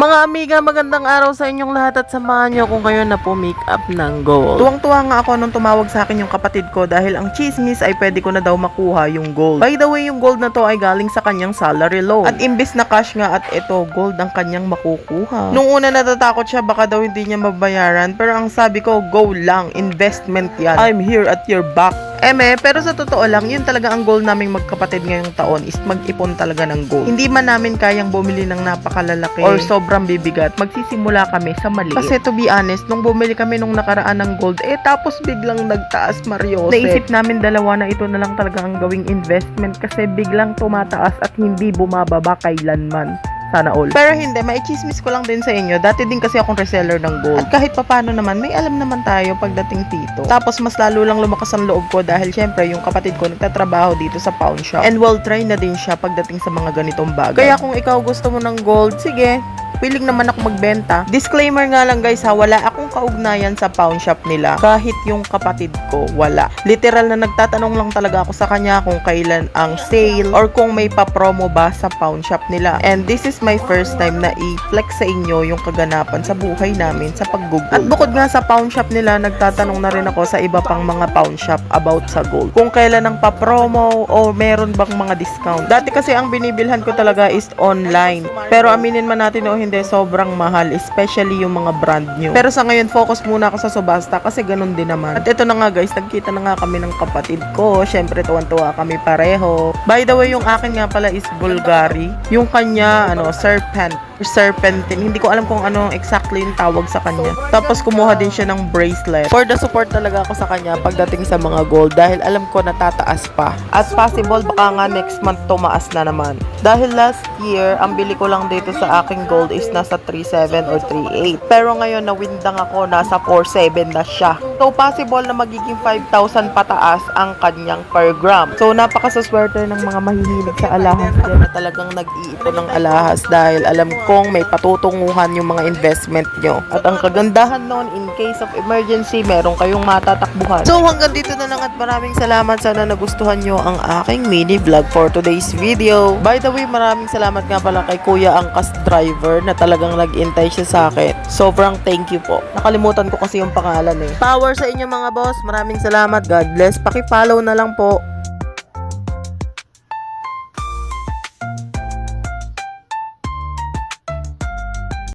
Mga amiga, magandang araw sa inyong lahat at samahan nyo kung kayo na po make up ng gold. Tuwang-tuwa nga ako nung tumawag sa akin yung kapatid ko dahil ang chismis ay pwede ko na daw makuha yung gold. By the way, yung gold na to ay galing sa kanyang salary loan. At imbis na cash nga at ito, gold ang kanyang makukuha. Nung una natatakot siya baka daw hindi niya mabayaran, pero ang sabi ko, go lang, investment yan. I'm here at your back. Pero sa totoo lang, yun talaga ang goal naming magkapatid ngayong taon is mag-ipon talaga ng gold. Hindi man namin kayang bumili ng napakalalaki or sobrang bibigat, magsisimula kami sa maliit. Kasi to be honest, nung bumili kami nung nakaraan ng gold, tapos biglang nagtaas, Mariose. Naisip namin dalawa na ito na lang talaga ang gawing investment kasi biglang tumataas at hindi bumababa kailanman. Sana all. Pero hindi, maichismis ko lang din sa inyo. Dati din kasi akong reseller ng gold. At kahit papano naman, may alam naman tayo pagdating dito. Tapos mas lalo lang lumakas ang loob ko dahil syempre yung kapatid ko nagtatrabaho dito sa pawn shop. And well try na din siya pagdating sa mga ganitong bagay. Kaya kung ikaw gusto mo ng gold, sige, willing naman ako magbenta. Disclaimer nga lang guys ha, wala akong kaugnayan sa pawn shop nila. Kahit yung kapatid ko, wala. Literal na nagtatanong lang talaga ako sa kanya kung kailan ang sale or kung may pa-promo ba sa pawn shop nila. And this is my first time na i-flex sa inyo yung kaganapan sa buhay namin sa pag-google. At bukod nga sa pawn shop nila, nagtatanong na rin ako sa iba pang mga pawn shop about sa gold. Kung kailan ang pa-promo o meron bang mga discount. Dati kasi ang binibilhan ko talaga is online. Pero aminin man natin o hindi, sobrang mahal, especially yung mga brand new. Pero sa ngayon, focus muna ako sa subasta kasi ganun din naman. At ito na nga guys, nagkita na nga kami ng kapatid ko. Syempre, tuwan-tuwa kami pareho. By the way, yung akin nga pala is Bulgari. Yung kanya, serpentine. Hindi ko alam kung ano exactly yung tawag sa kanya. Tapos kumuha din siya ng bracelet. For the support talaga ako sa kanya pagdating sa mga gold dahil alam ko natataas pa. At possible baka nga next month tumaas na naman. Dahil last year, ang bili ko lang dito sa aking gold is nasa 3.7 or 3.8. Pero ngayon nawindang ako, nasa 4.7 na siya. So possible na magiging 5,000 pataas ang kanyang per gram. So napakasaswerte ng mga mahihilig sa alahas dyan na talagang nag-iipon ng alahas dahil alam kung may patutunguhan yung mga investment nyo. At ang kagandahan nun, in case of emergency, meron kayong matatakbuhan. So hanggang dito na lang at maraming salamat. Sana nagustuhan nyo ang aking mini vlog for today's video. By the way, maraming salamat nga pala kay Kuya Angkas Driver na talagang nag-intay siya sa akin. Sobrang thank you po. Nakalimutan ko kasi yung pangalan eh. Power sa inyo mga boss. Maraming salamat. God bless. Paki-follow na lang po.